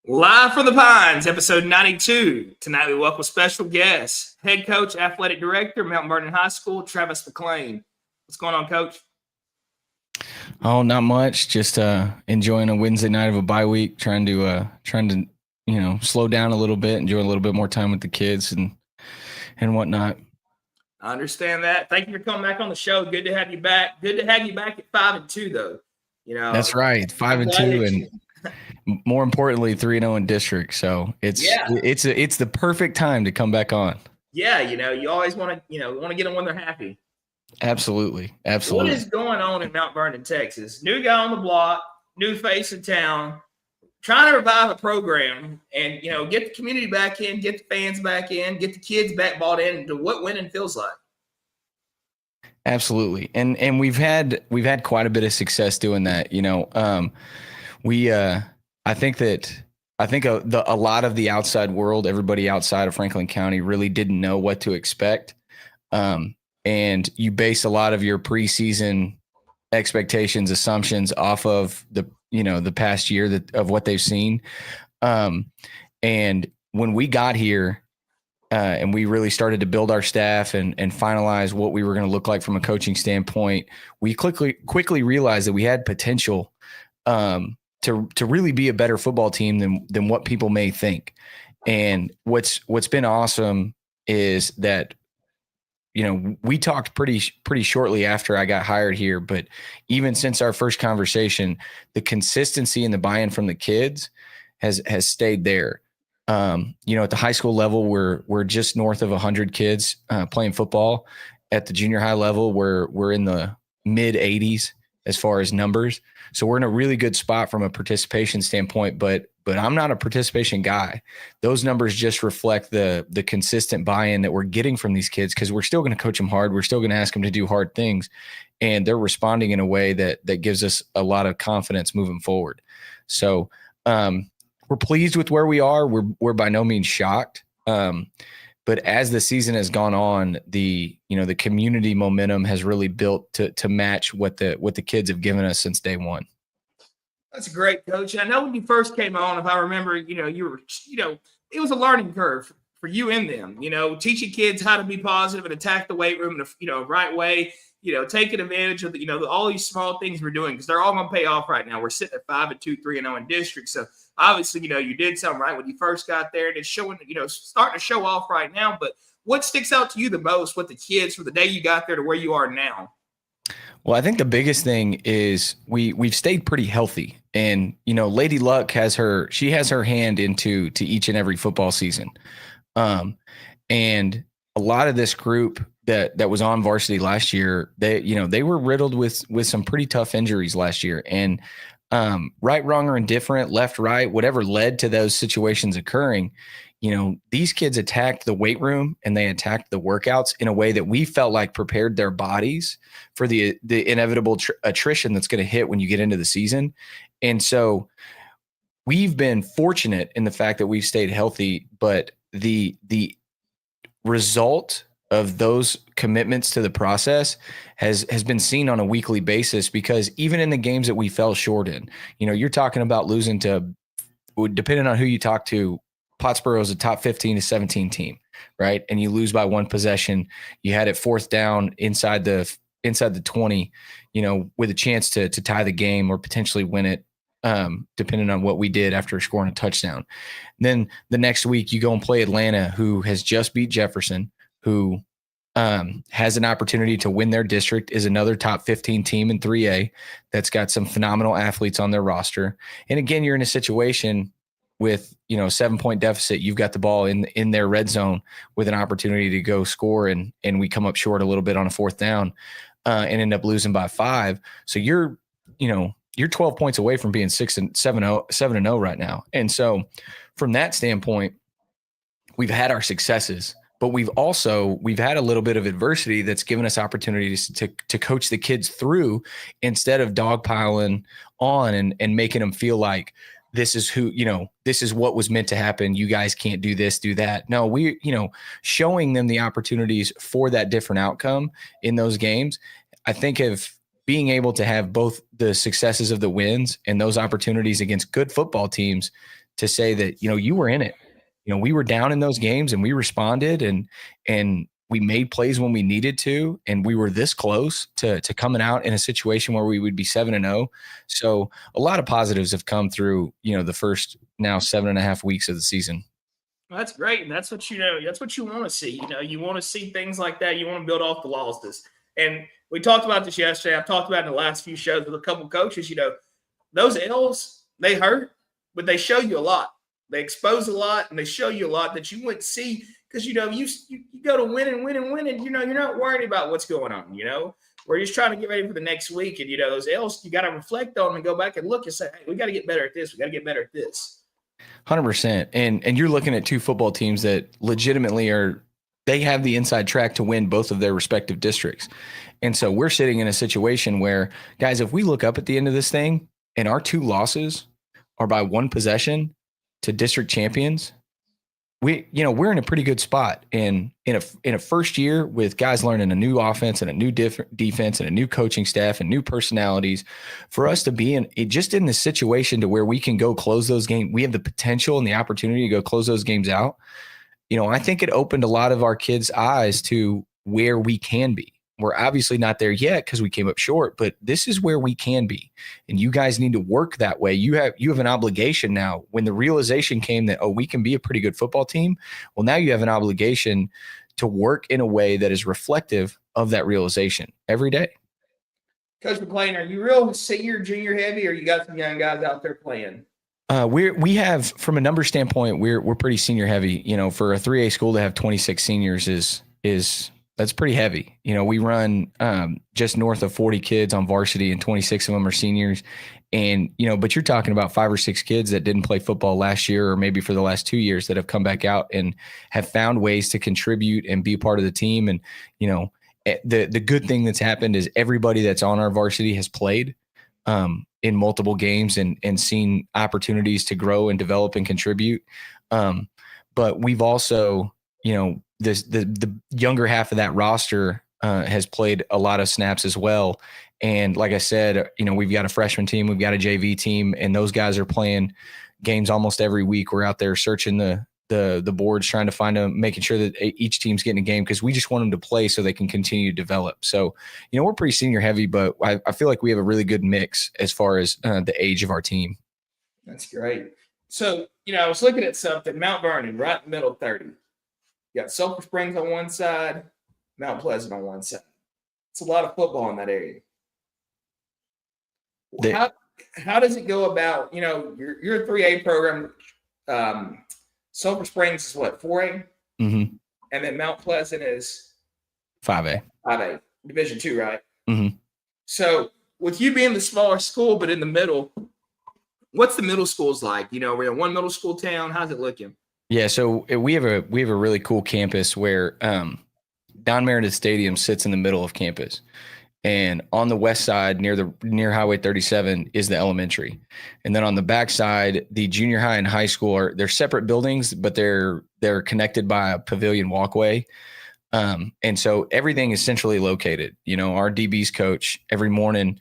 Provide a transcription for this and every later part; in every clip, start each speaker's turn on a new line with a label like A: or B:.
A: Live from the Pines, episode 92. Tonight we welcome special guest, head coach, athletic director, Mount Vernon High School, Travis McClain. What's going on, Coach?
B: Oh, not much. Just enjoying a Wednesday night of a bye week, trying to slow down a little bit, enjoy a little bit more time with the kids and whatnot.
A: I understand that. Thank you for coming back on the show. Good to have you back. Good to have you back at 5-2, though.
B: That's right, 5-2, and more importantly, 3-0 in district. So it's the perfect time to come back on.
A: Yeah, you always want to get them when they're happy.
B: Absolutely.
A: What is going on in Mount Vernon, Texas? New guy on the block, new face in town, trying to revive a program and get the community back in, get the fans back in, get the kids back bought into what winning feels like.
B: Absolutely, and we've had quite a bit of success doing that. I think a lot of the outside world, everybody outside of Franklin County, really didn't know what to expect. And you base a lot of your preseason expectations, assumptions off of the past year of what they've seen. And when we got here and we really started to build our staff and finalize what we were going to look like from a coaching standpoint, we quickly realized that we had potential to really be a better football team than what people may think. And what's been awesome is that we talked pretty shortly after I got hired here, but even since our first conversation, the consistency and the buy-in from the kids has stayed there. At the high school level, we're just north of 100 kids playing football. At the junior high level, we're in the mid 80s as far as numbers. So we're in a really good spot from a participation standpoint, but I'm not a participation guy. Those numbers just reflect the consistent buy-in that we're getting from these kids, because we're still going to coach them hard. We're still going to ask them to do hard things, and they're responding in a way that gives us a lot of confidence moving forward. So we're pleased with where we are. We're by no means shocked. But as the season has gone on, the community momentum has really built to match what the kids have given us since day one.
A: That's great, Coach. I know when you first came on, if I remember, you were, it was a learning curve for you and them, teaching kids how to be positive and attack the weight room in a, right way, taking advantage of all these small things we're doing, because they're all going to pay off right now. We're sitting at 5-2, 3-0 in district. So obviously, you did something right when you first got there, and it's showing, starting to show off right now. But what sticks out to you the most with the kids from the day you got there to where you are now?
B: Well, I think the biggest thing is we've stayed pretty healthy, and Lady Luck has her hand into each and every football season, and a lot of this group that was on varsity last year, they were riddled with some pretty tough injuries last year, and right, wrong, or indifferent, left, right, whatever led to those situations occurring, these kids attacked the weight room and they attacked the workouts in a way that we felt like prepared their bodies for the inevitable attrition that's going to hit when you get into the season. And so we've been fortunate in the fact that we've stayed healthy, but the result of those commitments to the process has been seen on a weekly basis, because even in the games that we fell short in, you're talking about losing to, depending on who you talk to, Pottsboro is a top 15 to 17 team, right? And you lose by one possession. You had it fourth down inside the 20, with a chance to tie the game or potentially win it, depending on what we did after scoring a touchdown. Then the next week you go and play Atlanta, who has just beat Jefferson, who has an opportunity to win their district, is another top 15 team in 3A that's got some phenomenal athletes on their roster. And again, you're in a situation with, a 7-point deficit. You've got the ball in their red zone with an opportunity to go score, and we come up short a little bit on a fourth down and end up losing by 5. So you're you're 12 points away from being 7-0 right now. And so from that standpoint, we've had our successes, but we've had a little bit of adversity that's given us opportunities to coach the kids through, instead of dogpiling on and making them feel like this is this is what was meant to happen. You guys can't do this, do that. No, showing them the opportunities for that different outcome in those games. I think of being able to have both the successes of the wins and those opportunities against good football teams to say that, you were in it. We were down in those games and we responded and we made plays when we needed to, and we were this close to coming out in a situation where we would be 7-0. So a lot of positives have come through, the first now 7.5 weeks of the season.
A: Well, that's great. And that's what you want to see. You want to see things like that. You want to build off the losses. And we talked about this yesterday. I've talked about it in the last few shows with a couple coaches. Those L's, they hurt, but they show you a lot. They expose a lot, and they show you a lot that you wouldn't see because, you go to win and win and win, and, you're not worried about what's going on, We're just trying to get ready for the next week. And, those L's, you got to reflect on them and go back and look and say, hey, we got to get better at this. We got to get better at this.
B: 100%. And you're looking at two football teams that legitimately they have the inside track to win both of their respective districts. And so we're sitting in a situation where, guys, if we look up at the end of this thing and our two losses are by one possession to district champions, we're in a pretty good spot. And in a first year with guys learning a new offense and a new defense and a new coaching staff and new personalities, for us to be in this situation to where we can go close those games, we have the potential and the opportunity to go close those games out. I think it opened a lot of our kids' eyes to where we can be. We're obviously not there yet because we came up short, but this is where we can be. And you guys need to work that way. You have an obligation now. When the realization came that, we can be a pretty good football team. Well, now you have an obligation to work in a way that is reflective of that realization every day.
A: Coach McClain, are you real senior, junior heavy, or you got some young guys out there playing?
B: We have, from a number standpoint, we're pretty senior heavy. For a 3A school to have 26 seniors is that's pretty heavy. We run just north of 40 kids on varsity, and 26 of them are seniors. And, but you're talking about 5 or 6 kids that didn't play football last year, or maybe for the last 2 years, that have come back out and have found ways to contribute and be a part of the team. And, the good thing that's happened is everybody that's on our varsity has played in multiple games and seen opportunities to grow and develop and contribute. But we've also, the younger half of that roster has played a lot of snaps as well. And like I said, we've got a freshman team, we've got a JV team, and those guys are playing games almost every week. We're out there searching the boards, trying to find them, making sure that each team's getting a game, because we just want them to play so they can continue to develop. So, we're pretty senior heavy, but I feel like we have a really good mix as far as the age of our team.
A: That's great. So, I was looking at something, Mount Vernon, right in the middle of 30. You got Sulphur Springs on one side, Mount Pleasant on one side. It's a lot of football in that area. How does it go about, your 3A program, Sulphur Springs is what, 4A?
B: Mm-hmm.
A: And then Mount Pleasant is
B: 5A.
A: 5A, Division 2, right?
B: Mm-hmm.
A: So with you being the smaller school, but in the middle, what's the middle schools like? We're in one middle school town. How's it looking?
B: Yeah, so we have a really cool campus where Don Meredith Stadium sits in the middle of campus, and on the west side near Highway 37 is the elementary, and then on the back side, the junior high and high school they're separate buildings, but they're connected by a pavilion walkway, and so everything is centrally located. Our DB's coach every morning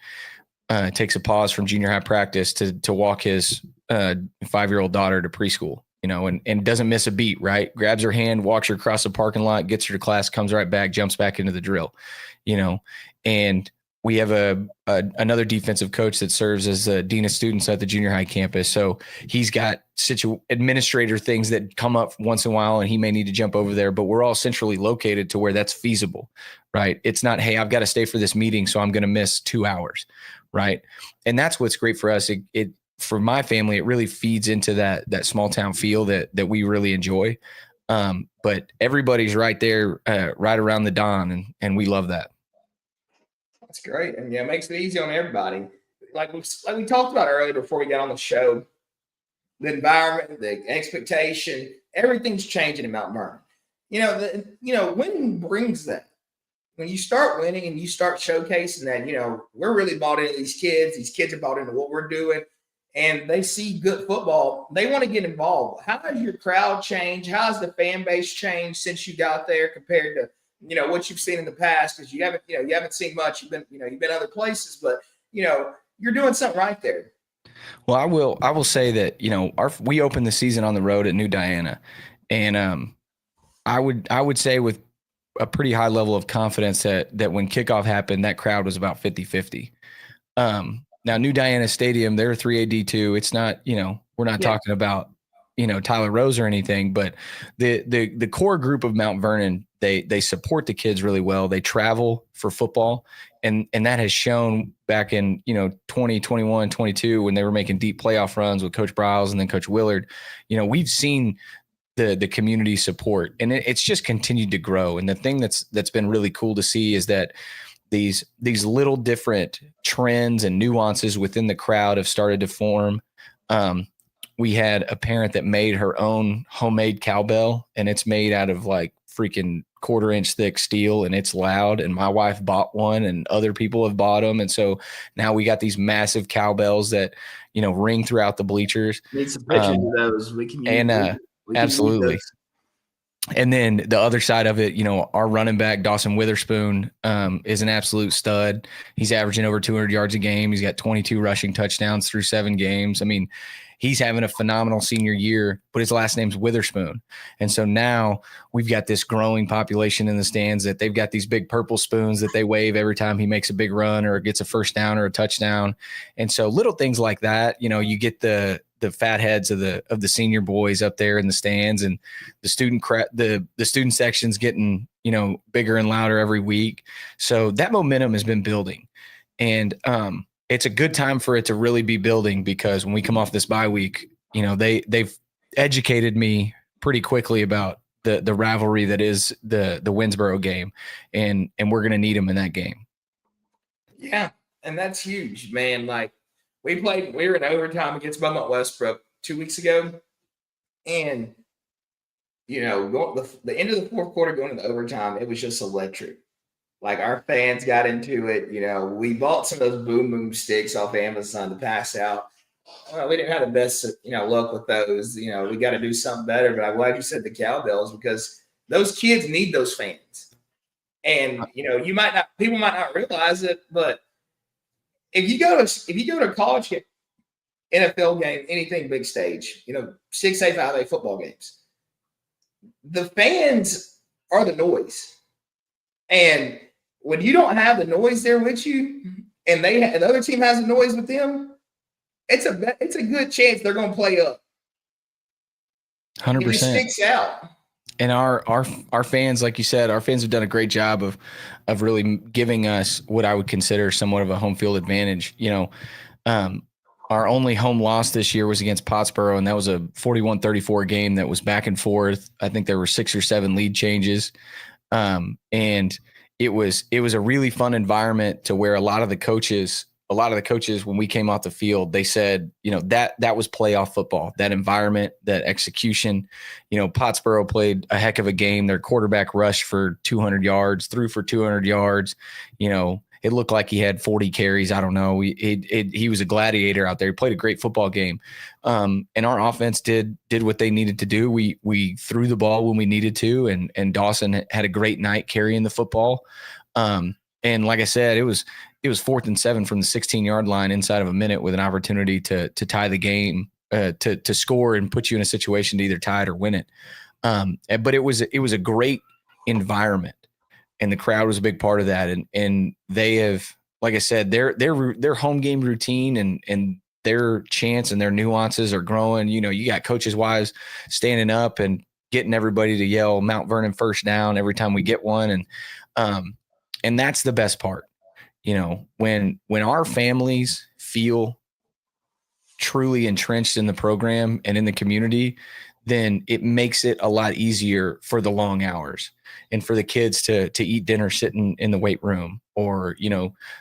B: takes a pause from junior high practice to walk his 5-year-old daughter to preschool. And doesn't miss a beat, right? Grabs her hand, walks her across the parking lot, gets her to class, comes right back, jumps back into the drill, and we have another defensive coach that serves as a dean of students at the junior high campus. So he's got administrator things that come up once in a while, and he may need to jump over there, but we're all centrally located to where that's feasible, right? It's not, hey, I've got to stay for this meeting, so I'm going to miss 2 hours, right? And that's what's great for us. It for my family, it really feeds into that small town feel that we really enjoy. But everybody's right there, right around the Don, and we love that.
A: That's great. And it makes it easy on everybody. like we talked about earlier before we got on the show, the environment, the expectation, everything's changing in Mount Vernon. Winning brings that. When you start winning and you start showcasing that, we're really bought into these kids. These kids are bought into what we're doing, and they see good football. They want to get involved. How has your crowd changed? How has the fan base changed since you got there compared to what you've seen in the past? Because you haven't seen much. You've been other places, but you're doing something right there.
B: Well, I will say that we opened the season on the road at New Diana, and I would say with a pretty high level of confidence that when kickoff happened, that crowd was about 50-50. Now New Diana Stadium, they're 3AD2. It's not, we're not talking about, Tyler Rose or anything, but the core group of Mount Vernon, they support the kids really well. They travel for football. And that has shown back in, 2021, 22, when they were making deep playoff runs with Coach Briles and then Coach Willard. We've seen the community support, and it's just continued to grow. And the thing that's been really cool to see is that these little different trends and nuances within the crowd have started to form. We had a parent that made her own homemade cowbell, and it's made out of like freaking 1/4-inch thick steel, and it's loud. And my wife bought one, and other people have bought them. And so now we got these massive cowbells that, ring throughout the bleachers.
A: Need some pictures of those. We can
B: absolutely. And then the other side of it, our running back, Dawson Witherspoon, is an absolute stud. He's averaging over 200 yards a game. He's got 22 rushing touchdowns through 7 games. I mean, he's having a phenomenal senior year, but his last name's Witherspoon. And so now we've got this growing population in the stands that they've got these big purple spoons that they wave every time he makes a big run or gets a first down or a touchdown. And so little things like that, you get the fat heads of the senior boys up there in the stands, and the student section's getting, bigger and louder every week. So that momentum has been building, and it's a good time for it to really be building, because when we come off this bye week, they've educated me pretty quickly about the rivalry that is the Winsboro game, and we're going to need them in that game.
A: Yeah. And that's huge, man. Like, we were in overtime against Beaumont Westbrook 2 weeks ago. And, the end of the fourth quarter going into overtime, it was just electric. Like, our fans got into it. We bought some of those boom boom sticks off Amazon to pass out. We didn't have the best, luck with those. We got to do something better. But I'm glad you said the cowbells, because those kids need those fans. And, people might not realize it, but if you go to a college game, NFL game, anything big stage, 6A, 5A football games, the fans are the noise. And when you don't have the noise there with you, and the other team has the noise with them, it's a good chance they're going to play up.
B: 100%.
A: It sticks out.
B: And our fans, like you said, our fans have done a great job of really giving us what I would consider somewhat of a home field advantage. Our only home loss this year was against Pottsboro, and that was a 41-34 game that was back and forth. I think there were 6 or 7 lead changes. And it was a really fun environment to where a lot of the coaches, when we came off the field, they said, that was playoff football, that environment, that execution. Pottsboro played a heck of a game. Their quarterback rushed for 200 yards, threw for 200 yards. It looked like he had 40 carries. I don't know. He was a gladiator out there. He played a great football game. And our offense did what they needed to do. We threw the ball when we needed to, and Dawson had a great night carrying the football. And like I said, it was 4th and 7 from the 16-yard line inside of a minute, with an opportunity to tie the game, to score and put you in a situation to either tie it or win it. But it was a great environment, and the crowd was a big part of that. And they have, like I said, their home game routine and their chants and their nuances are growing. You got coaches wise standing up and getting everybody to yell Mount Vernon first down every time we get one. And that's the best part. When our families feel truly entrenched in the program and in the community, then it makes it a lot easier for the long hours and for the kids to eat dinner sitting in the weight room, or,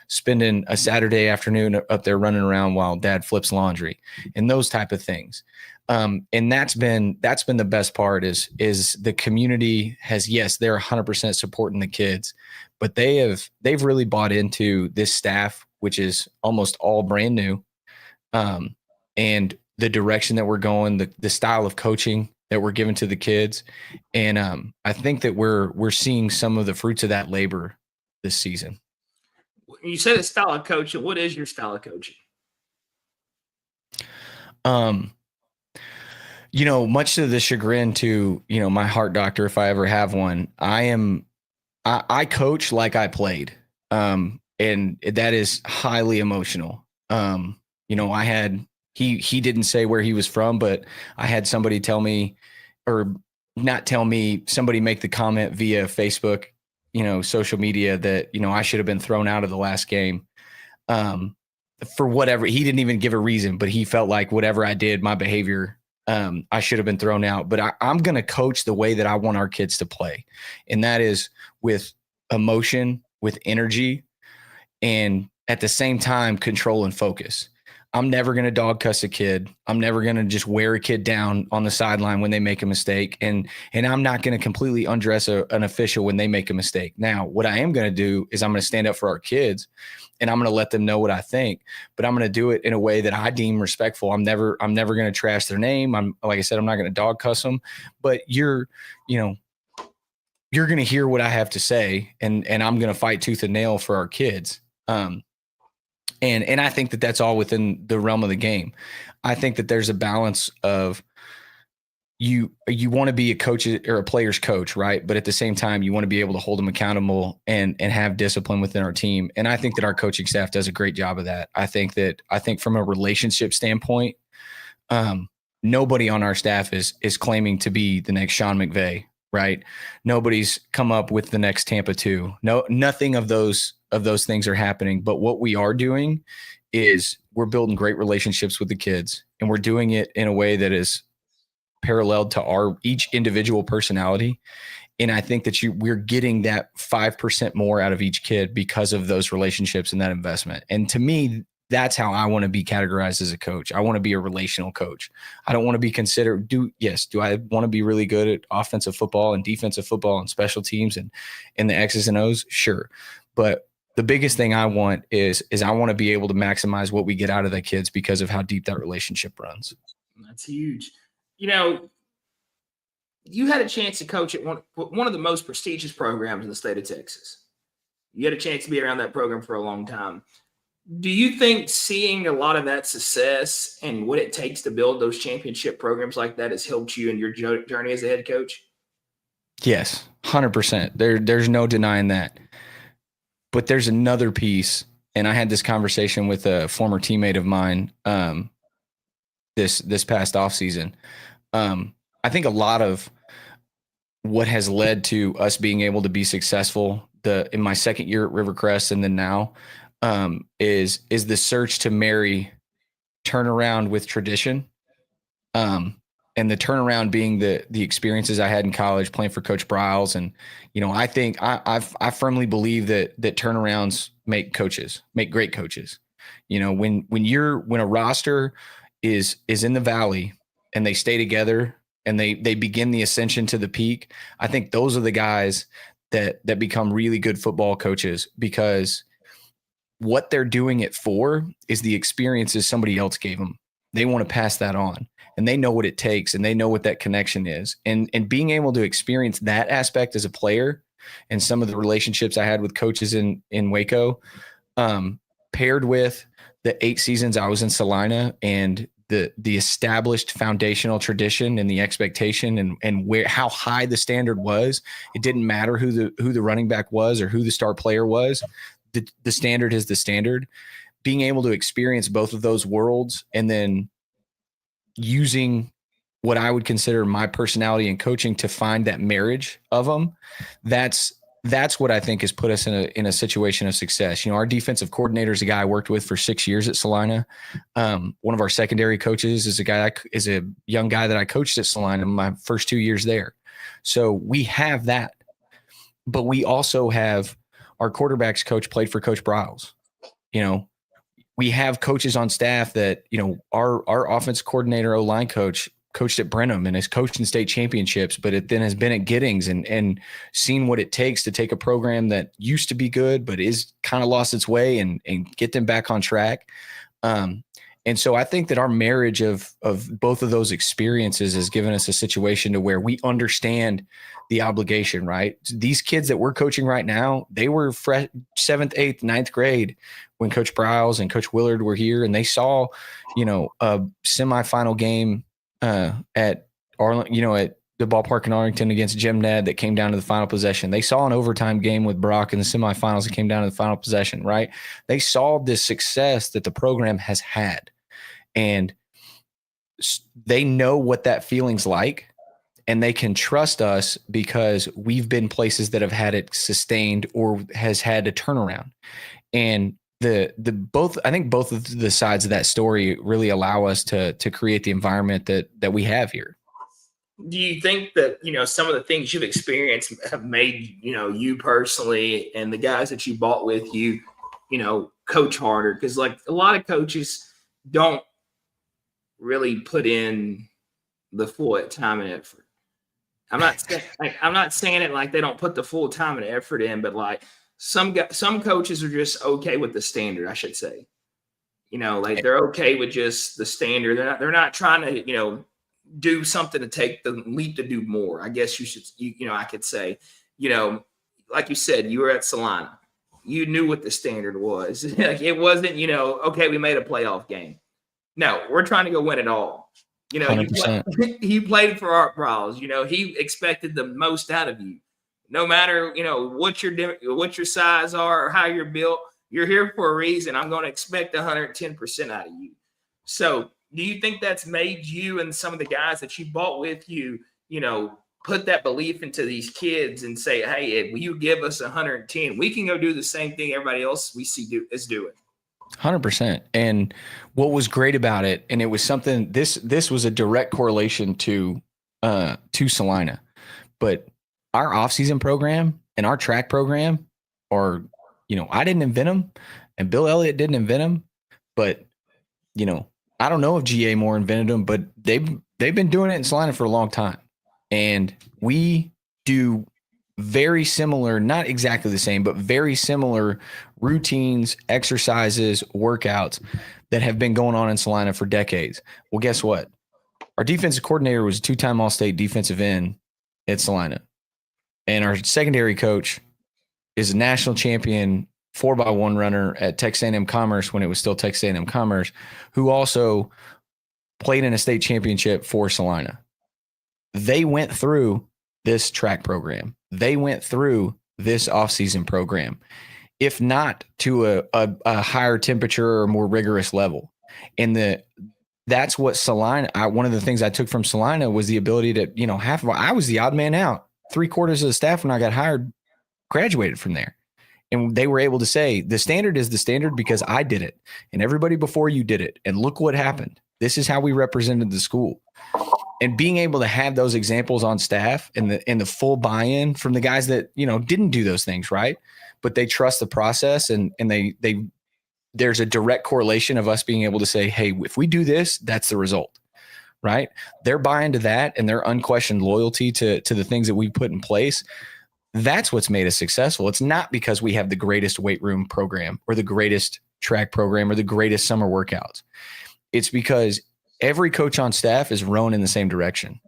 B: spending a Saturday afternoon up there running around while dad flips laundry and those type of things. And that's been the best part is the community has, yes, they're 100% supporting the kids, but they've really bought into this staff, which is almost all brand new. And the direction that we're going, the style of coaching that we're giving to the kids. And I think that we're seeing some of the fruits of that labor this season.
A: You said it's style of coaching. What is your style of coaching?
B: Much to the chagrin to, my heart doctor, if I ever have one, I coach like I played. And that is highly emotional. He didn't say where he was from, but I had somebody tell me, or not tell me, somebody make the comment via Facebook, social media, that, I should have been thrown out of the last game. For whatever, he didn't even give a reason, but he felt like whatever I did, my behavior, I should have been thrown out. But I'm going to coach the way that I want our kids to play. And that is with emotion, with energy, and at the same time, control and focus. I'm never going to dog cuss a kid. I'm never going to just wear a kid down on the sideline when they make a mistake. And I'm not going to completely undress an official when they make a mistake. Now, what I am going to do is I'm going to stand up for our kids, and I'm going to let them know what I think, but I'm going to do it in a way that I deem respectful. I'm never going to trash their name. Like I said, I'm not going to dog cuss them, but you're going to hear what I have to say, and I'm going to fight tooth and nail for our kids. And I think that that's all within the realm of the game. I think that there's a balance of you want to be a coach or a player's coach, right? But at the same time, you want to be able to hold them accountable and have discipline within our team. And I think that our coaching staff does a great job of that. I think from a relationship standpoint, nobody on our staff is claiming to be the next Sean McVay, right? Nobody's come up with the next Tampa 2. Nothing of those things are happening. But what we are doing is we're building great relationships with the kids, and we're doing it in a way that is paralleled to our each individual personality. And I think that we're getting that 5% more out of each kid because of those relationships and that investment. And to me, that's how I want to be categorized as a coach. I want to be a relational coach. I don't want to be considered, do I want to be really good at offensive football and defensive football and special teams and the X's and O's? Sure. But the biggest thing I want is I want to be able to maximize what we get out of the kids because of how deep that relationship runs.
A: That's huge. You had a chance to coach at one of the most prestigious programs in the state of Texas. You had a chance to be around that program for a long time. Do you think seeing a lot of that success and what it takes to build those championship programs like that has helped you in your journey as a head coach? Yes,
B: 100%. There's no denying that. But there's another piece, and I had this conversation with a former teammate of mine this past offseason. I think a lot of what has led to us being able to be successful in my second year at Rivercrest and then now is the search to marry turnaround with tradition. And the turnaround being the experiences I had in college playing for Coach Briles. And, I think I firmly believe that turnarounds make great coaches. When a roster is in the valley and they stay together and they begin the ascension to the peak, I think those are the guys that become really good football coaches, because what they're doing it for is the experiences somebody else gave them. They want to pass that on, and they know what it takes, and they know what that connection is. And being able to experience that aspect as a player, and some of the relationships I had with coaches in Waco, paired with the 8 seasons I was in Salina and the established foundational tradition and the expectation and how high the standard was. It didn't matter who the running back was or who the star player was. The standard is the standard. Being able to experience both of those worlds and then using what I would consider my personality and coaching to find that marriage of them, that's that's what I think has put us in a situation of success. Our defensive coordinator is a guy I worked with for 6 years at Salina. One of our secondary coaches is a young guy that I coached at Salina my first 2 years there. So we have that, but we also have our quarterbacks coach played for Coach Briles. We have coaches on staff that, our offense coordinator, O-line coach coached at Brenham and has coached in state championships, but it then has been at Giddings and seen what it takes to take a program that used to be good, but is kind of lost its way and get them back on track. And so I think that our marriage of both of those experiences has given us a situation to where we understand the obligation, right? These kids that we're coaching right now, they were 7th, 8th, 9th grade when Coach Briles and Coach Willard were here, and they saw, a semifinal game at Arlington, at the ballpark in Arlington against Jim Ned that came down to the final possession. They saw an overtime game with Brock in the semifinals that came down to the final possession, right? They saw this success that the program has had, and they know what that feeling's like, and they can trust us because we've been places that have had it sustained or has had a turnaround. And I think both of the sides of that story really allow us to create the environment that we have here.
A: Do you think that, some of the things you've experienced have made, you personally and the guys that you bought with you, coach harder? Because like a lot of coaches don't really put in the full time and effort. I'm not saying it like they don't put the full time and effort in, but like some coaches are just okay with the standard, I should say. They're okay with just the standard. They're not trying to, do something to take the leap to do more. I guess I could say, like you said, you were at Salina. You knew what the standard was. Like it wasn't, okay, we made a playoff game. No, we're trying to go win it all.
B: 100%.
A: He played for Art Briles. He expected the most out of you. No matter, what your size are or how you're built, you're here for a reason. I'm going to expect 110% out of you. So do you think that's made you and some of the guys that you bought with you, put that belief into these kids and say, hey, if you give us 110, we can go do the same thing everybody else we see is doing?
B: 100%. And what was great about it, and it was something, this was a direct correlation to Salina, but our off-season program and our track program I didn't invent them and Bill Elliott didn't invent them, but, I don't know if G.A. Moore invented them, but they've been doing it in Salina for a long time. And we do very similar, not exactly the same, but very similar routines, exercises, workouts that have been going on in Salina for decades. Well, guess what? Our defensive coordinator was a 2-time All-State defensive end at Salina. And our secondary coach is a national champion 4x1 runner at Texas A&M Commerce when it was still Texas A&M Commerce, who also played in a state championship for Salina. They went through this track program. They went through this off-season program, if not to a higher temperature or more rigorous level. And that's what Salina, one of the things I took from Salina was the ability to, I was the odd man out. 3/4 of the staff when I got hired graduated from there. And they were able to say, the standard is the standard because I did it. And everybody before you did it. And look what happened. This is how we represented the school. And being able to have those examples on staff and the full buy-in from the guys that, didn't do those things, right? But they trust the process and there's a direct correlation of us being able to say, hey, if we do this, that's the result, right? They're buying to that and their unquestioned loyalty to the things that we put in place. That's what's made us successful. It's not because we have the greatest weight room program or the greatest track program or the greatest summer workouts. It's because every coach on staff is rowing in the same direction.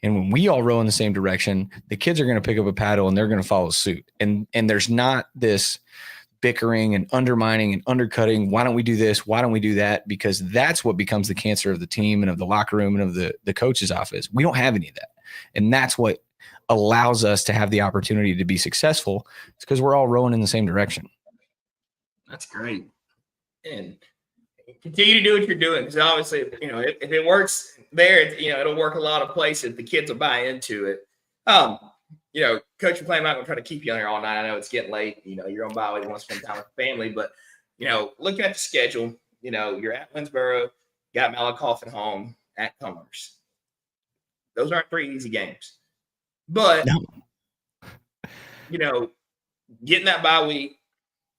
B: And when we all row in the same direction, the kids are going to pick up a paddle and they're going to follow suit. And there's not this bickering and undermining and undercutting. Why don't we do this? Why don't we do that? Because that's what becomes the cancer of the team and of the locker room and of the coach's office. We don't have any of that. And that's what allows us to have the opportunity to be successful. It's because we're all rowing in the same direction.
A: That's great. And continue to do what you're doing. Because obviously, if it works there, it'll work a lot of places. The kids will buy into it. Coach McClain, I'm not going to try to keep you on here all night. I know it's getting late. You're on bye. You want to spend time with the family. But, looking at the schedule, you're at Winsboro, got Malakoff at home, at Commerce. Those aren't 3 easy games. But, getting that bye week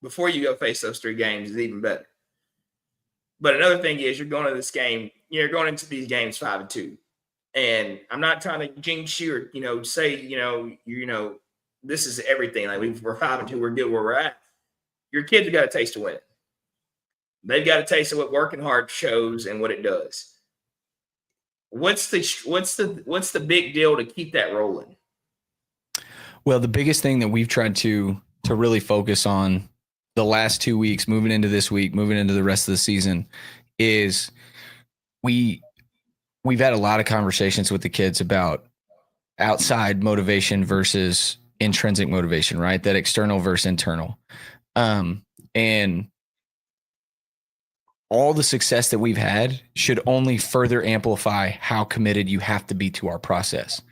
A: before you go face those 3 games is even better. But another thing is you're going into these games 5-2. And I'm not trying to jinx you or, say, this is everything. Like we're 5-2, we're good where we're at. Your kids have got a taste of winning. They've got a taste of what working hard shows and what it does. What's the big deal to keep that rolling?
B: Well, the biggest thing that we've tried to really focus on the last 2 weeks, moving into this week, moving into the rest of the season, is we've had a lot of conversations with the kids about outside motivation versus intrinsic motivation, right? That external versus internal. And all the success that we've had should only further amplify how committed you have to be to our process.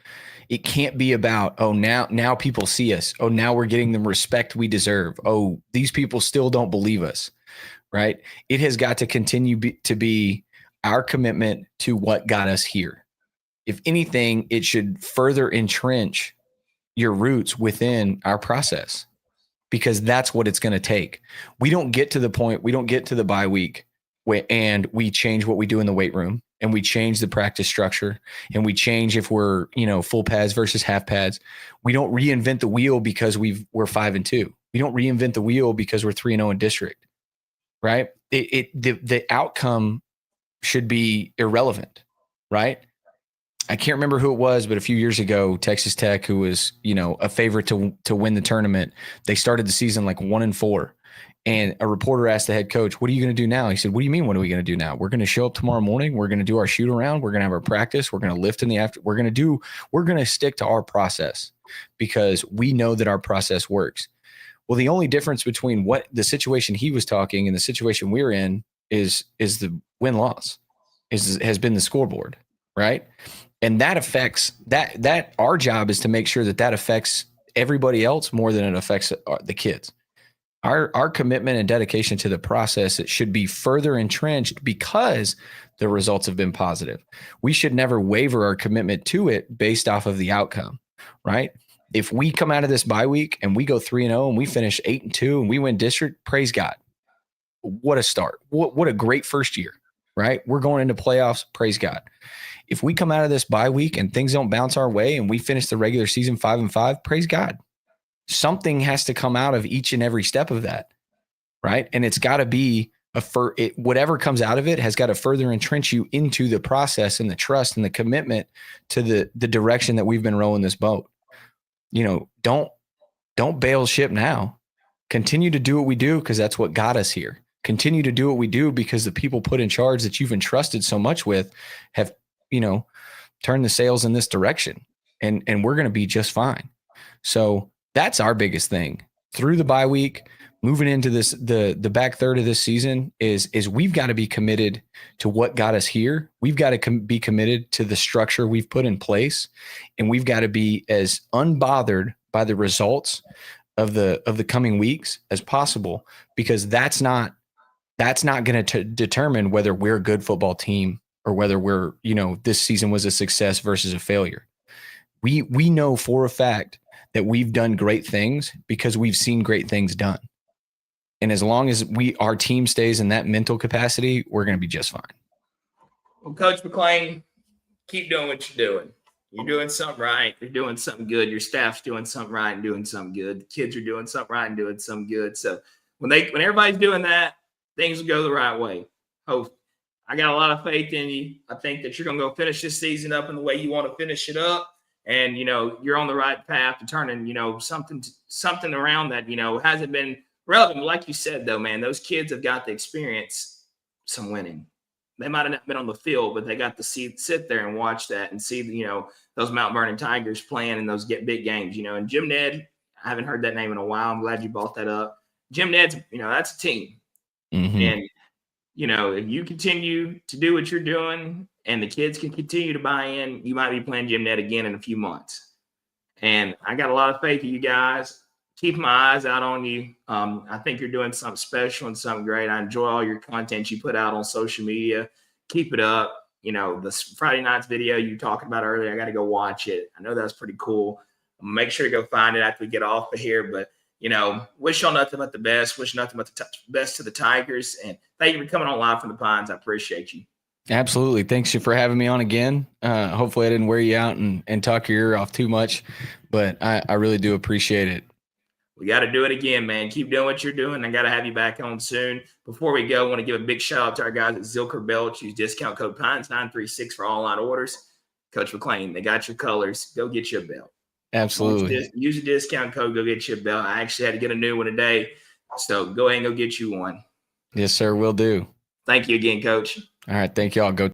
B: It can't be about, oh, now people see us. Oh, now we're getting the respect we deserve. Oh, these people still don't believe us, right? It has got to continue to be our commitment to what got us here. If anything, it should further entrench your roots within our process, because that's what it's going to take. We don't get to the bye week and we change what we do in the weight room, and we change the practice structure, and we change if we're, full pads versus half pads. We don't reinvent the wheel because we're 5-2. We don't reinvent the wheel because we're 3-0 in district, right? The outcome should be irrelevant, right? I can't remember who it was, but a few years ago, Texas Tech, who was, a favorite to win the tournament, they started the season like 1-4. And a reporter asked the head coach, "What are you going to do now?" He said, "What do you mean? What are we going to do now? We're going to show up tomorrow morning. We're going to do our shoot around. We're going to have our practice. We're going to lift in the after. We're going to stick to our process because we know that our process works." Well, the only difference between what the situation he was talking and the situation we're in is the win-loss has been the scoreboard, right? And that affects that our job is to make sure that affects everybody else more than it affects the kids. Our commitment and dedication to the process, it should be further entrenched because the results have been positive. We should never waver our commitment to it based off of the outcome, right? If we come out of this bye week and we go 3-0 and we finish 8-2 and we win district, praise God. What a start. What a great first year, right? We're going into playoffs, praise God. If we come out of this bye week and things don't bounce our way and we finish the regular season 5-5, praise God. Something has to come out of each and every step of that, right? And it's got to be whatever comes out of it has got to further entrench you into the process and the trust and the commitment to the direction that we've been rowing this boat. Don't bail ship now. Continue to do what we do because that's what got us here. Continue to do what we do because the people put in charge that you've entrusted so much with have, turned the sails in this direction, and we're going to be just fine. So that's our biggest thing through the bye week, moving into this, the back third of this season is we've got to be committed to what got us here. We've got to be committed to the structure we've put in place, and we've got to be as unbothered by the results of the coming weeks as possible, because that's not going to determine whether we're a good football team or whether we're, this season was a success versus a failure. We know for a fact that we've done great things because we've seen great things done. And as long as our team stays in that mental capacity, we're going to be just fine.
A: Well, Coach McClain, keep doing what you're doing. You're doing something right. You're doing something good. Your staff's doing something right and doing something good. The kids are doing something right and doing something good. So when everybody's doing that, things will go the right way. Hope. I got a lot of faith in you. I think that you're going to go finish this season up in the way you want to finish it up. And, you're on the right path to turning, something around that, hasn't been relevant. Like you said, though, man, those kids have got to experience some winning. They might have not been on the field, but they got to sit there and watch that and see, those Mount Vernon Tigers playing in those big games, and Jim Ned, I haven't heard that name in a while. I'm glad you brought that up. Jim Ned's, that's a team.
B: Mm-hmm.
A: And, if you continue to do what you're doing and the kids can continue to buy in, you might be playing Jim Ned again in a few months. And I got a lot of faith in you guys. Keep my eyes out on you. I think you're doing something special and something great. I enjoy all your content you put out on social media. Keep it up. You know, the Friday night's video you talked about earlier, I got to go watch it. I know that's pretty cool. Make sure to go find it after we get off of here. But, you know, wish y'all nothing but the best. Wish nothing but the best to the Tigers. And thank you for coming on Live from the Pines. I appreciate you.
B: Absolutely. Thanks for having me on again. Hopefully I didn't wear you out and talk your ear off too much, but I really do appreciate it.
A: We got to do it again, man. Keep doing what you're doing. I got to have you back on soon. Before we go, I want to give a big shout out to our guys at Zilker Belch. Use discount code PINES936 for all online orders. Coach McClain, they got your colors. Go get you a belt.
B: Absolutely.
A: Use a discount code. Go get you a belt. I actually had to get a new one today. So go ahead and go get you one.
B: Yes, sir. Will do.
A: Thank you again, Coach.
B: All right. Thank y'all. Go